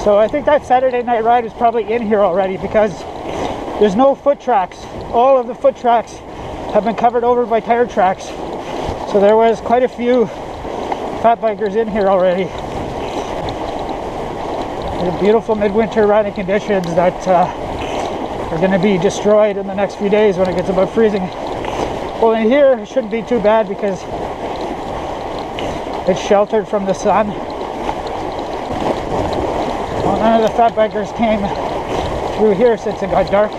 So I think that Saturday night ride was probably in here already because there's no foot tracks. All of the foot tracks have been covered over by tire tracks. So there was quite a few fat bikers in here already. The beautiful midwinter riding conditions that are going to be destroyed in the next few days when it gets above freezing. Well, in here it shouldn't be too bad because it's sheltered from the sun. Well, none of the fat bikers came through here since it got dark.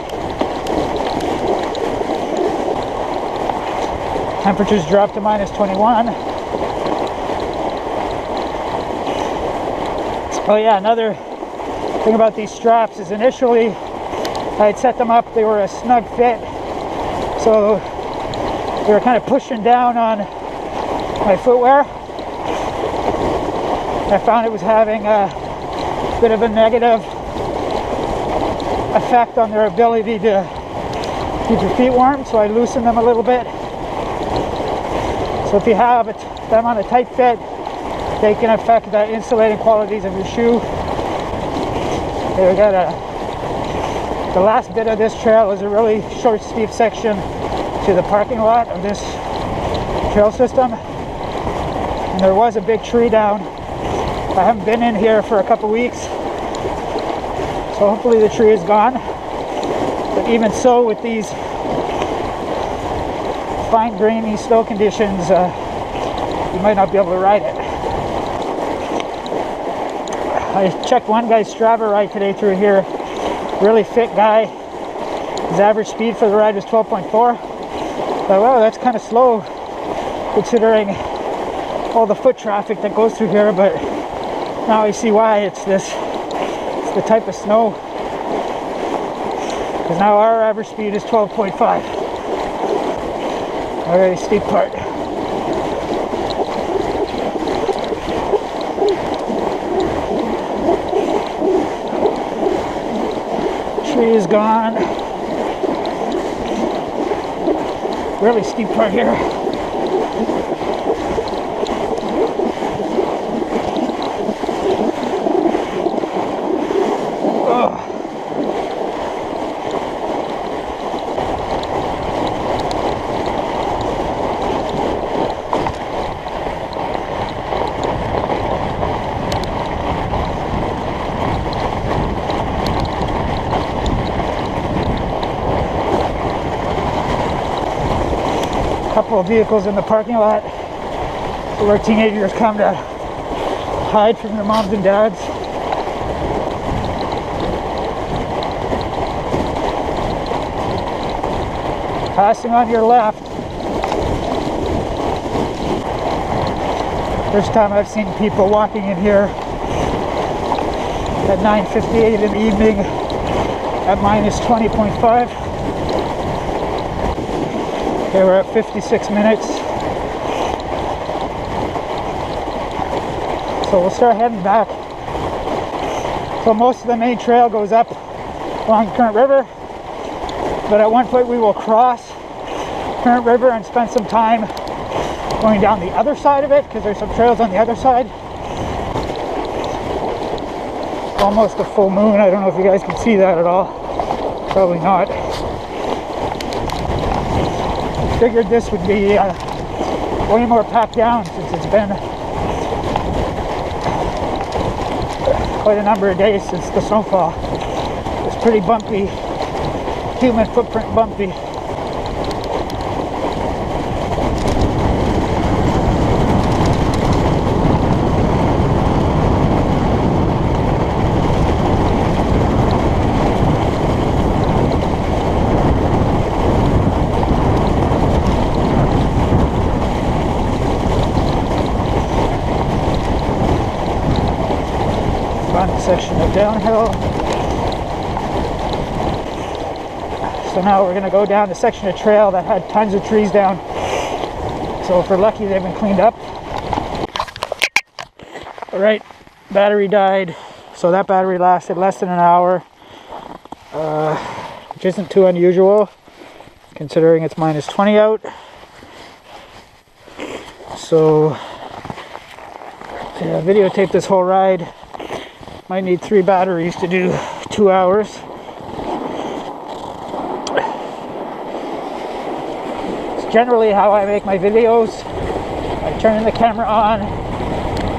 Temperatures dropped to -21. Oh yeah, another thing about these straps is initially I had set them up, they were a snug fit, so they were kind of pushing down on my footwear. I found it was having a bit of a negative effect on their ability to keep your feet warm, so I loosened them a little bit. So if you have them on a tight fit, they can affect the insulating qualities of your shoe. Here we got the last bit of this trail is a really short, steep section to the parking lot of this trail system. And there was a big tree down. I haven't been in here for a couple weeks, so hopefully the tree is gone. But even so, with these fine grainy snow conditions, you might not be able to ride it. I checked one guy's Strava ride today through here. Really fit guy. His average speed for the ride was 12.4. But wow, that's kind of slow considering all the foot traffic that goes through here. But now I see why. It's the type of snow. Because now our average speed is 12.5. Alright, steep part. Tree is gone. Really steep part here. Couple of vehicles in the parking lot where teenagers come to hide from their moms and dads. Passing on your left. First time I've seen people walking in here at 9:58 in the evening at -20.5. Okay, we're at 56 minutes. So we'll start heading back. So most of the main trail goes up along the Current River, but at one point we will cross Current River and spend some time going down the other side of it because there's some trails on the other side. Almost a full moon. I don't know if you guys can see that at all. Probably not. Figured this would be way more packed down since it's been quite a number of days since the snowfall. It's pretty bumpy, human footprint bumpy. Section of downhill. So now we're going to go down the section of trail that had tons of trees down. So if we're lucky, they've been cleaned up. Alright, battery died. So that battery lasted less than an hour, which isn't too unusual considering it's -20 out. So yeah, videotape this whole ride. Might need 3 batteries to do 2 hours. It's generally how I make my videos. I turn the camera on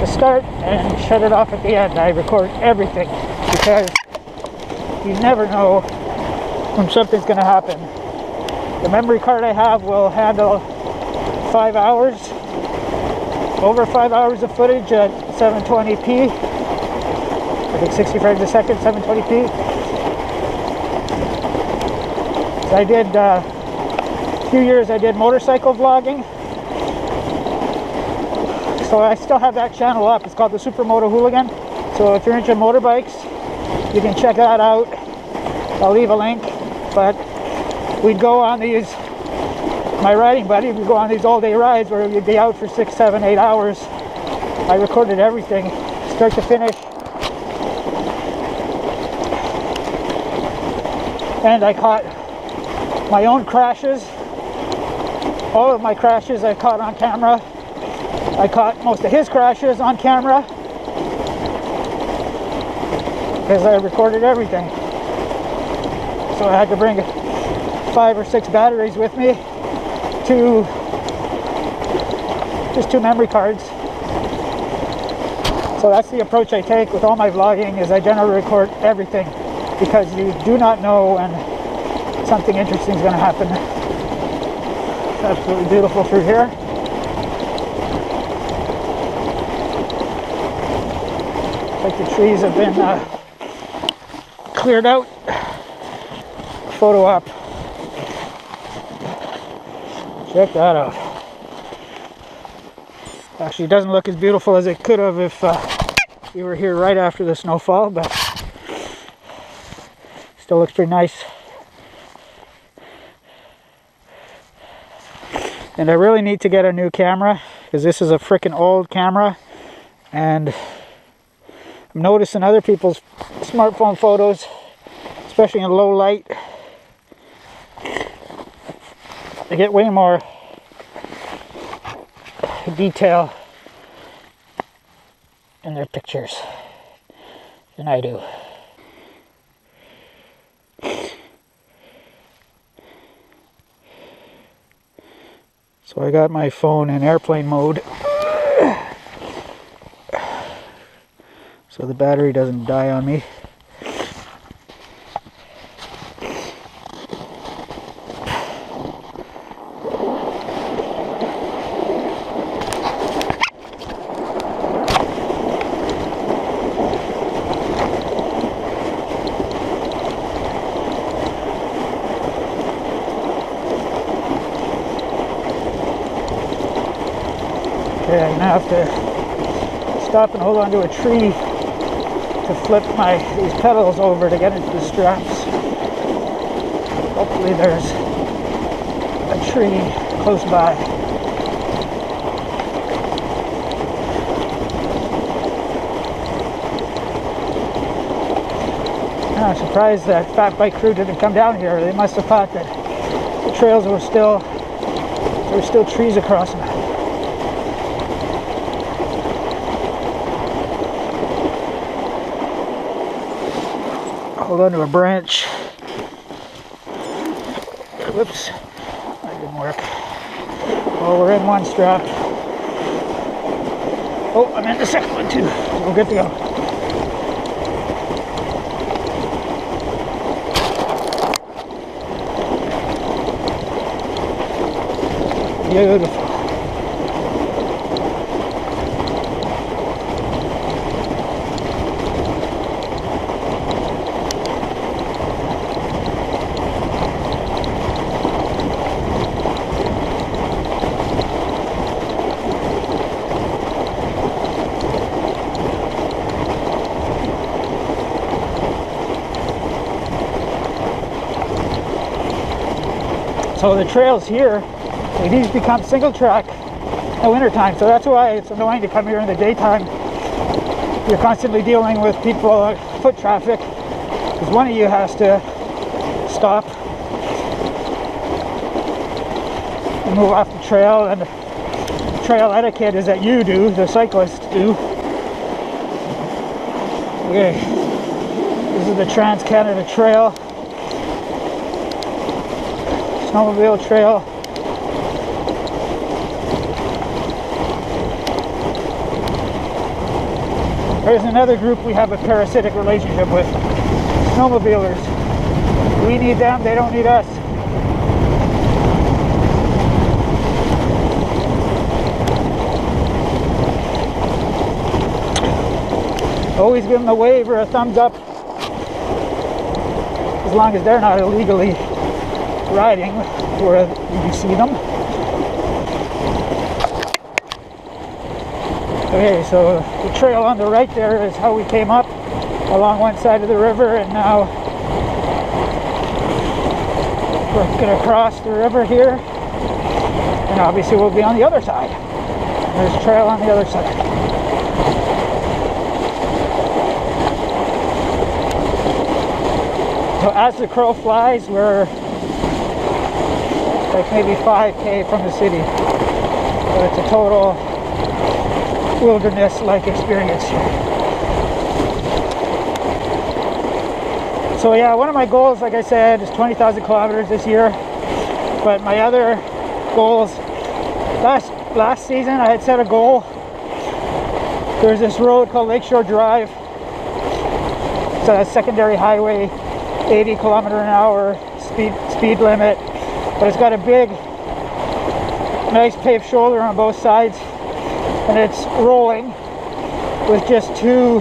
to start and shut it off at the end. I record everything because you never know when something's going to happen. The memory card I have will handle 5 hours, over 5 hours of footage at 720p. I think 60 frames a second, 720p. So I did, a few years I did motorcycle vlogging. So I still have that channel up. It's called TheSuperMotoHooligan. So if you're into motorbikes, you can check that out. I'll leave a link. But we'd go on these, my riding buddy, we'd go on these all-day rides where we'd be out for 6, 7, 8 hours. I recorded everything, start to finish. And I caught my own crashes. All of my crashes I caught on camera. I caught most of his crashes on camera because I recorded everything. So I had to bring 5 or 6 batteries with me, just 2 memory cards. So that's the approach I take with all my vlogging, is I generally record everything because you do not know when something interesting is going to happen. It's absolutely beautiful through here. Like the trees have been cleared out. Photo op. Check that out. Actually, it doesn't look as beautiful as it could have if we were here right after the snowfall, but still looks pretty nice. And I really need to get a new camera because this is a freaking old camera, and I'm noticing other people's smartphone photos, especially in low light, they get way more detail in their pictures than I do. So I got my phone in airplane mode so the battery doesn't die on me. Okay, I'm gonna have to stop and hold on to a tree to flip these pedals over to get into the straps. Hopefully there's a tree close by. I'm surprised that fat bike crew didn't come down here. They must have thought that the trails were still, there were still trees across them. Hold on to a branch. Whoops, that didn't work. Well, we're in one strap. Oh, I'm in the second one too. So we're good to go. Beautiful. So the trails here, these become single track in the wintertime, so that's why it's annoying to come here in the daytime. You're constantly dealing with people, foot traffic, because one of you has to stop and move off the trail, and the trail etiquette is that you do, the cyclists do. Okay, this is the Trans-Canada Trail, snowmobile trail. There's another group we have a parasitic relationship with, snowmobilers. We need them, they don't need us. Always give them a wave or a thumbs up, as long as they're not illegally riding where you see them. Okay, so the trail on the right there is how we came up along one side of the river, and now we're going to cross the river here, and obviously we'll be on the other side. There's a trail on the other side. So as the crow flies, we're like maybe 5K from the city. So it's a total wilderness-like experience here. So yeah, one of my goals, like I said, is 20,000 kilometers this year. But my other goals, last season I had set a goal. There's this road called Lakeshore Drive. It's a secondary highway, 80 km/h speed limit, but it's got a big, nice paved shoulder on both sides, and it's rolling with just two,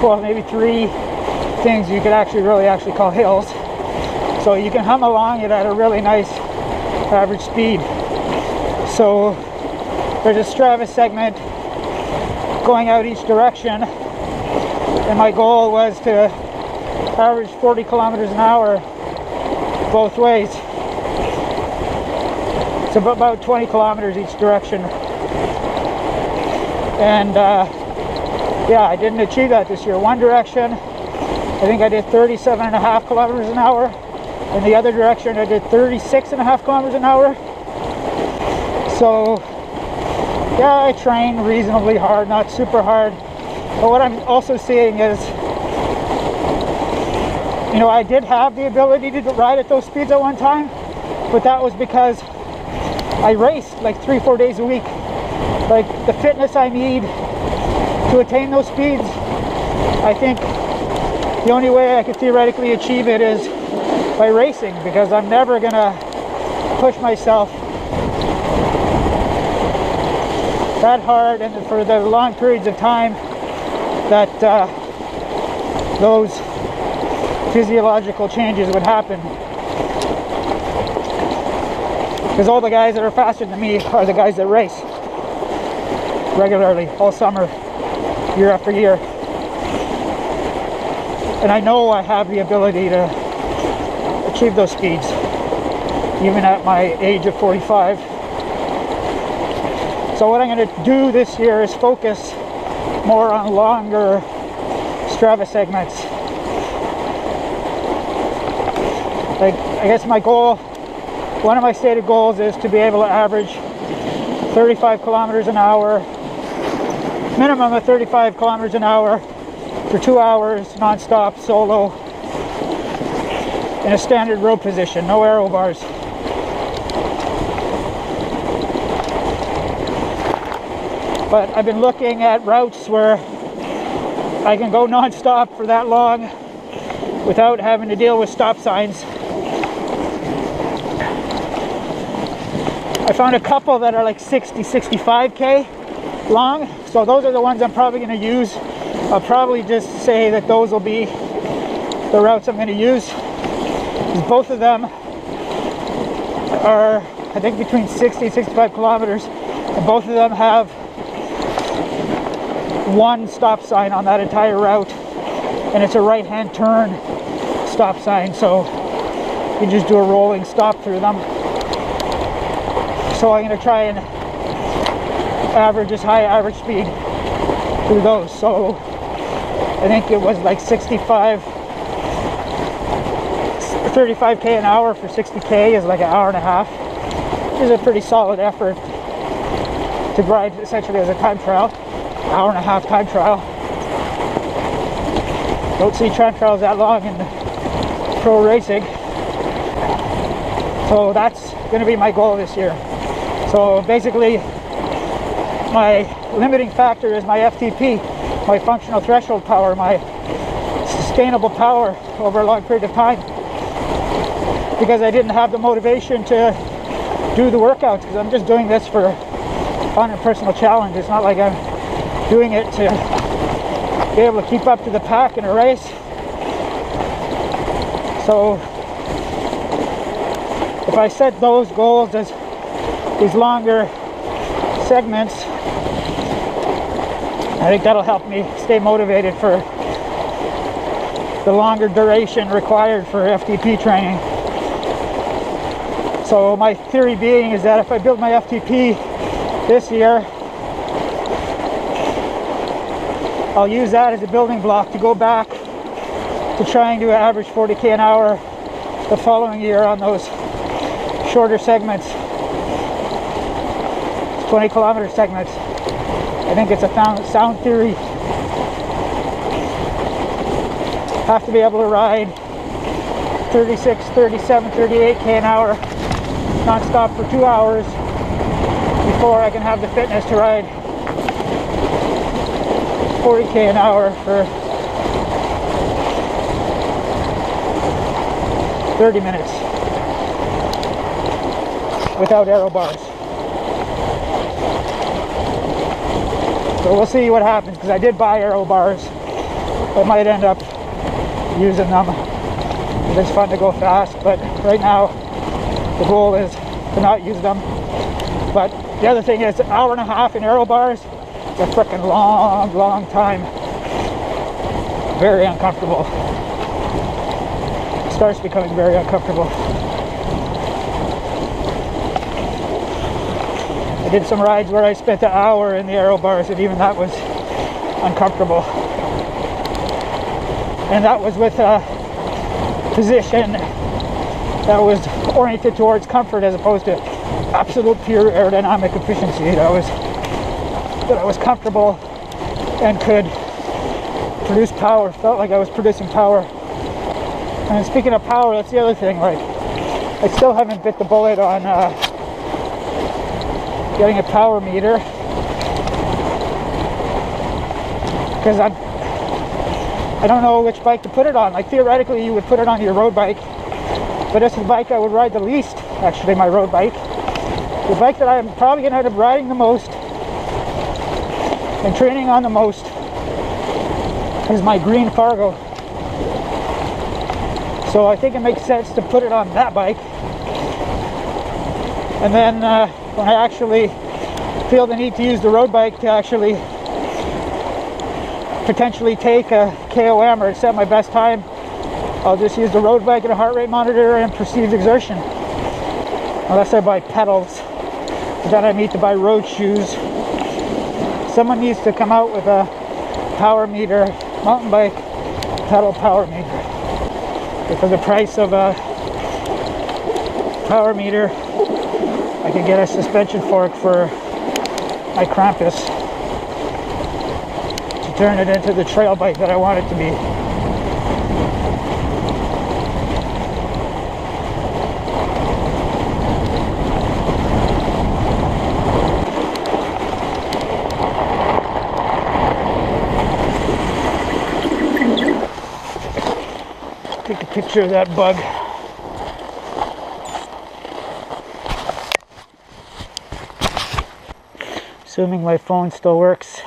well, maybe three things you could really call hills. So you can hum along it at a really nice average speed. So there's a Strava segment going out each direction, and my goal was to average 40 km/h both ways. So about 20 kilometers each direction. And yeah, I didn't achieve that this year. One direction, I think I did 37.5 km/h. In the other direction, I did 36.5 km/h. So yeah, I train reasonably hard, not super hard. But what I'm also seeing is, you know, I did have the ability to ride at those speeds at one time, but that was because I raced like 3-4 days a week. Like, the fitness I need to attain those speeds, I think the only way I could theoretically achieve it is by racing, because I'm never gonna push myself that hard and for the long periods of time that those physiological changes would happen. Because all the guys that are faster than me are the guys that race regularly all summer, year after year. And I know I have the ability to achieve those speeds, even at my age of 45. So what I'm going to do this year is focus more on longer Strava segments. Like, I guess my goal, one of my stated goals is to be able to average 35 km/h, minimum of 35 km/h for 2 hours non-stop solo in a standard road position, no aero bars. But I've been looking at routes where I can go non-stop for that long without having to deal with stop signs. I found a couple that are like 60-65K long, so those are the ones I'm probably going to use. I'll probably just say that those will be the routes I'm going to use. Both of them are, I think, between 60 and 65 kilometers, and both of them have one stop sign on that entire route, and it's a right-hand turn stop sign, so you just do a rolling stop through them. So I'm going to try and average as high average speed through those. So I think it was like 35k an hour for 60k is like an hour and a half, which is a pretty solid effort to ride essentially as a time trial, hour and a half time trial. Don't see time trials that long in pro racing. So that's going to be my goal this year. So basically, my limiting factor is my FTP, my functional threshold power, my sustainable power over a long period of time. Because I didn't have the motivation to do the workouts, because I'm just doing this for fun and personal challenge. It's not like I'm doing it to be able to keep up to the pack in a race. So if I set those goals as these longer segments, I think that'll help me stay motivated for the longer duration required for FTP training. So my theory being is that if I build my FTP this year, I'll use that as a building block to go back to trying to average 40k an hour the following year on those shorter segments, 20-kilometer segments. I think it's a sound theory. Have to be able to ride 36, 37, 38k an hour non-stop for 2 hours before I can have the fitness to ride 40k an hour for 30 minutes without aero bars. So we'll see what happens, because I did buy aero bars. I might end up using them. It's fun to go fast, but right now the goal is to not use them. But the other thing is, an hour and a half in aero bars, it's a freaking long time. Very uncomfortable. It starts becoming very uncomfortable. I did some rides where I spent an hour in the aero bars, and even that was uncomfortable. And that was with a position that was oriented towards comfort as opposed to absolute pure aerodynamic efficiency. That I was comfortable and could produce power. Felt like I was producing power. And speaking of power, that's the other thing. Like, I still haven't bit the bullet on getting a power meter, because I don't know which bike to put it on. Like, theoretically you would put it on your road bike, but this is the bike I would ride the least, actually, my road bike. The bike that I'm probably going to end up riding the most and training on the most is my green Fargo. So I think it makes sense to put it on that bike. And then when I actually feel the need to use the road bike to actually potentially take a KOM or set my best time, I'll just use the road bike and a heart rate monitor and perceived exertion. Unless I buy pedals, then I need to buy road shoes. Someone needs to come out with a power meter, mountain bike pedal power meter. But for the price of a power meter, I can get a suspension fork for my Krampus to turn it into the trail bike that I want it to be. Take a picture of that bug. Assuming my phone still works,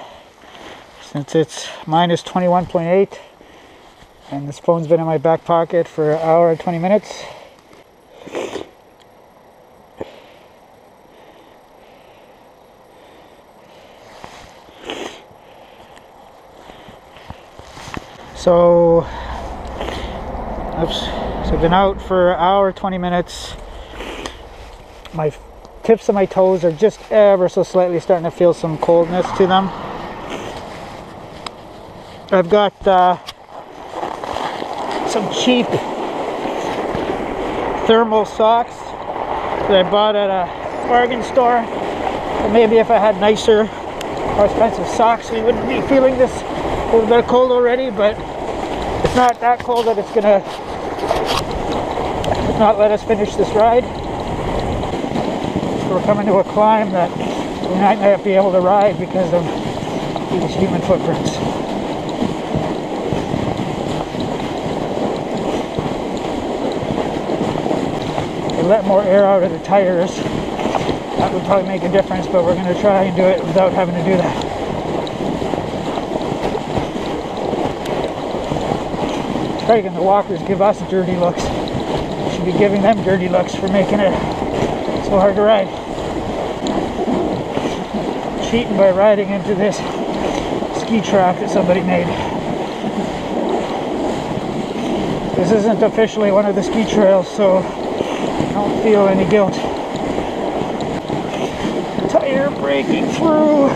since it's minus 21.8, and this phone's been in my back pocket for an hour and 20 minutes. So I've been out for an hour, 20 minutes. My tips of my toes are just ever so slightly starting to feel some coldness to them. I've got some cheap thermal socks that I bought at a bargain store. And maybe if I had nicer, more expensive socks, we wouldn't be feeling this little bit of cold already, but it It's not that cold that it's gonna not let us finish this ride. We're coming to a climb that we might not be able to ride because of these human footprints. They let more air out of the tires. That would probably make a difference, but we're going to try and do it without having to do that. Craig and the walkers give us dirty looks. We should be giving them dirty looks for making it so hard to ride. Cheating by riding into this ski track that somebody made. This isn't officially one of the ski trails, so I don't feel any guilt. Tire breaking through.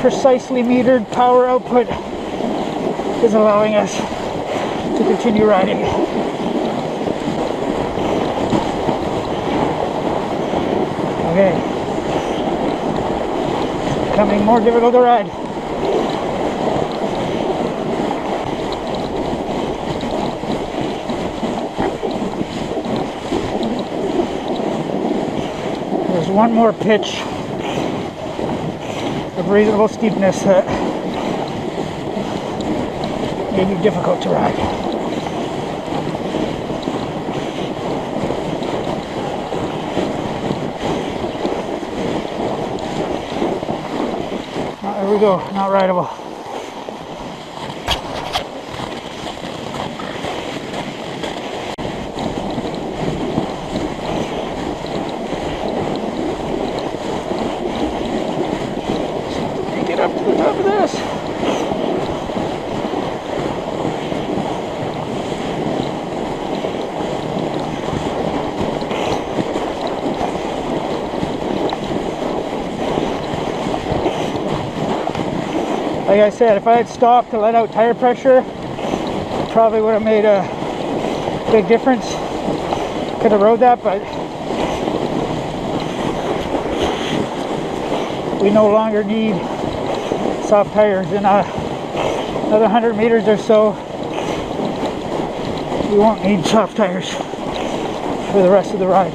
Precisely metered power output is allowing us to continue riding. Okay. It's becoming more difficult to ride. There's one more pitch of reasonable steepness that may be difficult to ride. There we go, not rideable. Get up to the top of this. Like I said, if I had stopped to let out tire pressure, it probably would have made a big difference. Could have rode that, but we no longer need soft tires. In another 100 meters or so, we won't need soft tires for the rest of the ride.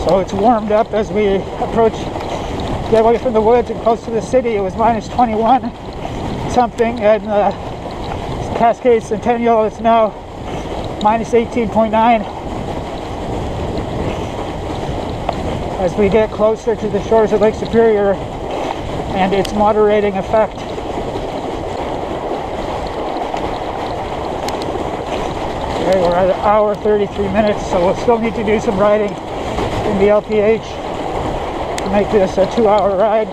So it's warmed up as we approach, get away from the woods and close to the city. It was minus 21 something, and Cascade Centennial is now minus 18.9. As we get closer to the shores of Lake Superior and its moderating effect. Okay, we're at an hour 33 minutes, so we'll still need to do some riding in the LPH to make this a 2-hour ride.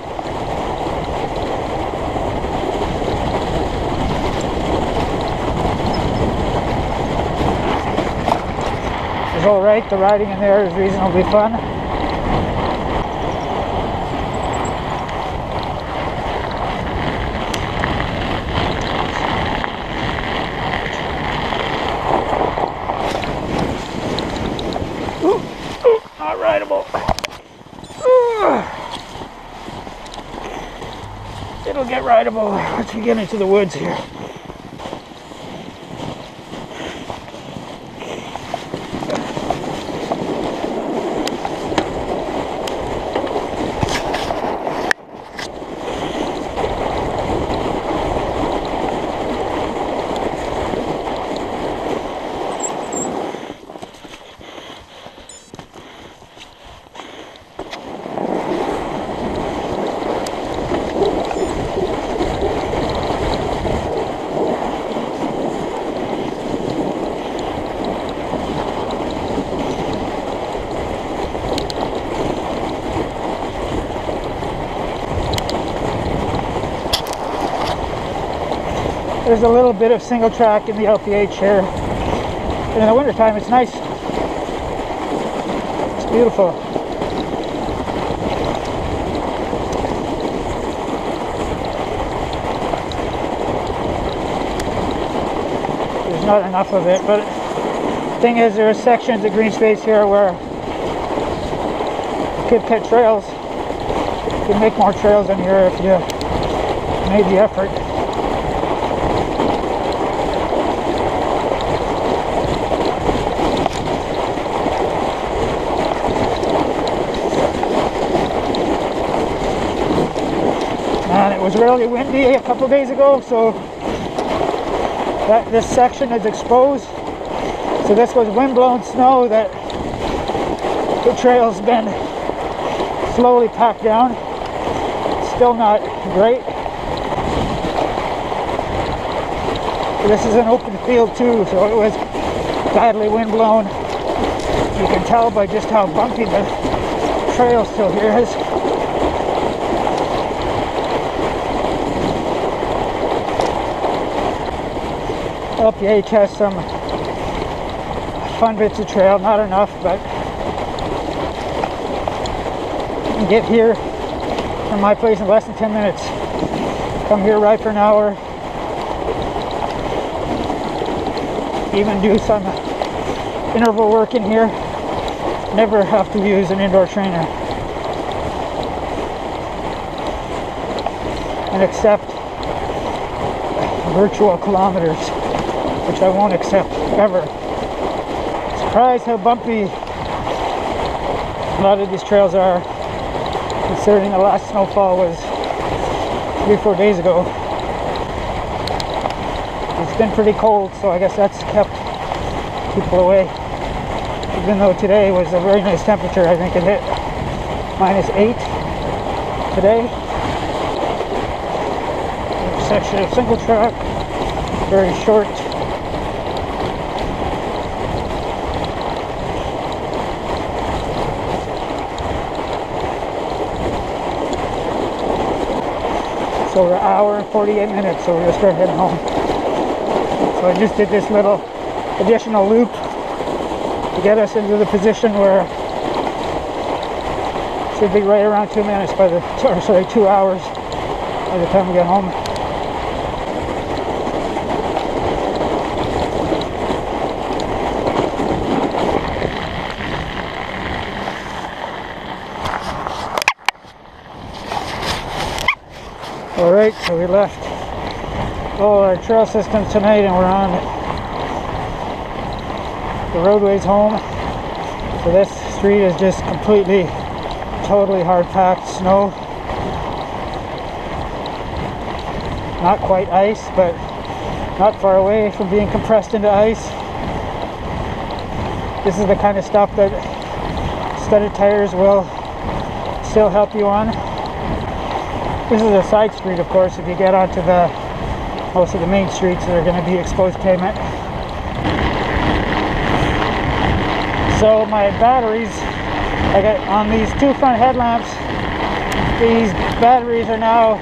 It's alright, the riding in there is reasonably fun. Not rideable. It'll get rideable once we get into the woods here. There's a little bit of single track in the LPH here. And in the wintertime, it's nice. It's beautiful. There's not enough of it, but the thing is, there are sections of green space here where you could cut trails. You can make more trails in here if you made the effort. And it was really windy a couple days ago, so this section is exposed. So this was wind-blown snow that the trail's been slowly packed down. Still not great. This is an open field too, so it was badly wind-blown. You can tell by just how bumpy the trail still here is. LPH has some fun bits of trail, not enough, but you can get here from my place in less than 10 minutes. Come here, ride for an hour, even do some interval work in here. Never have to use an indoor trainer and accept virtual kilometers, which I won't accept ever. Surprised how bumpy a lot of these trails are, considering the last snowfall was 3-4 days ago. It's been pretty cold, so I guess that's kept people away. Even though today was a very nice temperature, I think it hit -8 today. Section of single track, very short. So we're an hour and 48 minutes, so we're gonna start heading home. So I just did this little additional loop to get us into the position where it should be right around 2 minutes by the, or sorry, 2 hours by the time we get home. Alright, so we left all our trail systems tonight and we're on the roadways home. So this street is just completely, totally hard packed snow. Not quite ice, but not far away from being compressed into ice. This is the kind of stuff that studded tires will still help you on. This is a side street, of course. If you get onto most of the main streets, they're going to be exposed pavement. So my batteries, I got on these two front headlamps. These batteries are now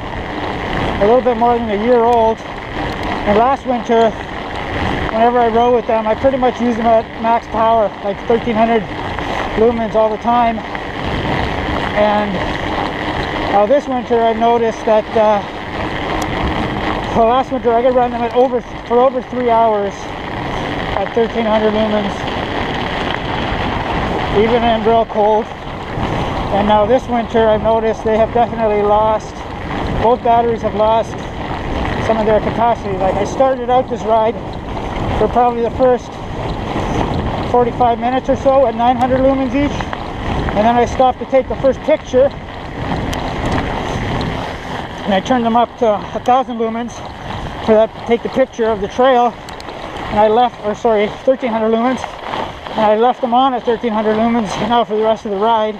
a little bit more than a year old. And last winter, whenever I rode with them, I pretty much used them at max power, like 1300 lumens all the time. And this winter I noticed that, well, last winter I could run them at for over 3 hours at 1300 lumens, even in real cold. And now this winter I've noticed they have definitely lost, both batteries have lost some of their capacity. Like I started out this ride for probably the first 45 minutes or so at 900 lumens each, and then I stopped to take the first picture. And I turned them up to 1000 lumens for that, take the picture of the trail, and I left, or sorry, 1300 lumens, and I left them on at 1300 lumens now for the rest of the ride,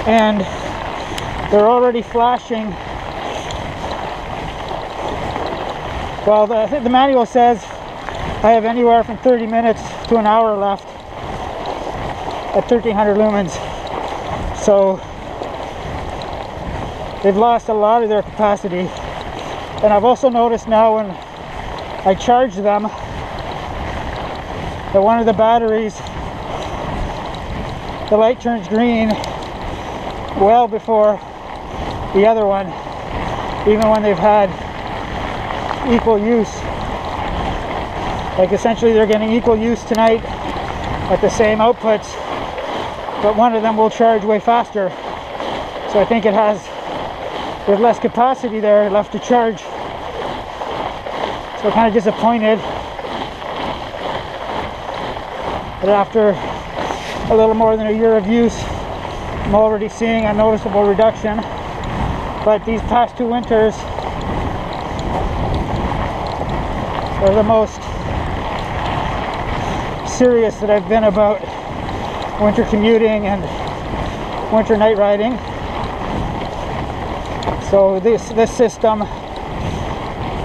and they're already flashing. Well, I think the manual says I have anywhere from 30 minutes to an hour left at 1300 lumens, so they've lost a lot of their capacity. And I've also noticed now when I charge them that one of the batteries, the light turns green well before the other one, even when they've had equal use. Like essentially they're getting equal use tonight at the same outputs, but one of them will charge way faster. So I think there's less capacity there left to charge. So kind of disappointed that after a little more than a year of use, I'm already seeing a noticeable reduction. But these past 2 winters are the most serious that I've been about winter commuting and winter night riding. So this system,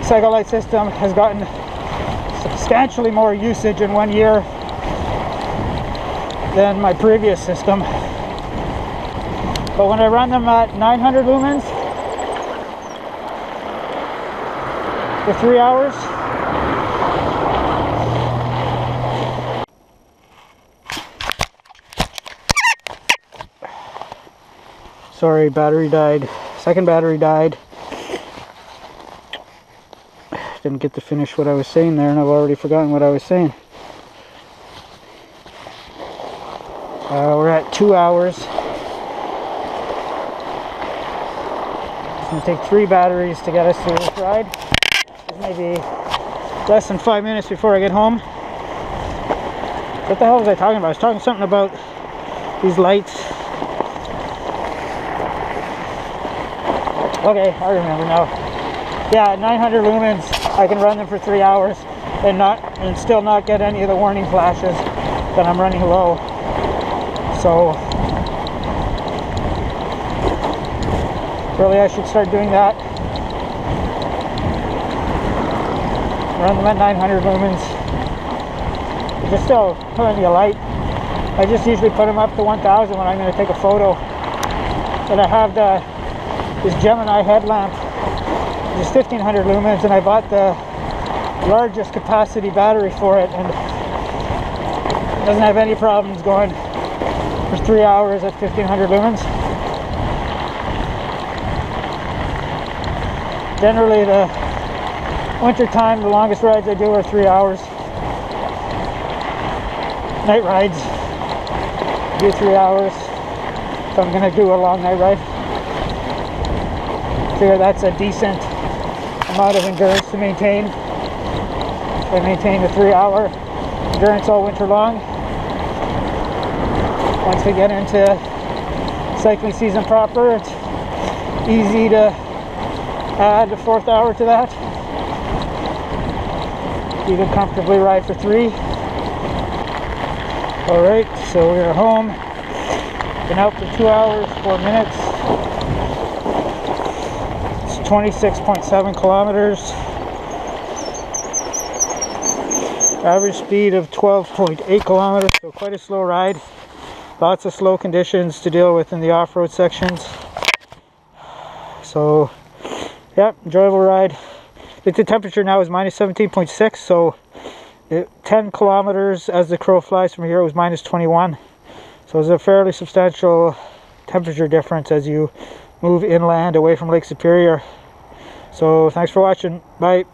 cycle light system, has gotten substantially more usage in 1 year than my previous system. But when I run them at 900 lumens for 3 hours, sorry, battery died. Second battery died. Didn't get to finish what I was saying there, and I've already forgotten what I was saying. We're at 2 hours. It's going to take 3 batteries to get us through this ride. It's maybe less than 5 minutes before I get home. What the hell was I talking about? I was talking something about these lights. Okay, I remember now. Yeah, at 900 lumens, I can run them for 3 hours and still not get any of the warning flashes that I'm running low. So really, I should start doing that. Run them at 900 lumens. There's still plenty of light. I just usually put them up to 1000 when I'm going to take a photo. And I have this Gemini headlamp, which is 1500 lumens, and I bought the largest capacity battery for it, and it doesn't have any problems going for 3 hours at 1500 lumens. Generally, the winter time, the longest rides I do are 3 hours. Night rides, do 3 hours. So I'm going to do a long night ride. Figure that's a decent amount of endurance to maintain. I maintain the 3 hour endurance all winter long. Once we get into cycling season proper, it's easy to add a 4th hour to that. You can comfortably ride for 3. Alright, so we're home. Been out for 2 hours, 4 minutes. 26.7 kilometers. Average speed of 12.8 kilometers, so quite a slow ride. Lots of slow conditions to deal with in the off-road sections. So, yeah, enjoyable ride. I think the temperature now is minus 17.6, so 10 kilometers as the crow flies from here, it was minus 21. So it's a fairly substantial temperature difference as you move inland away from Lake Superior. So thanks for watching. Bye.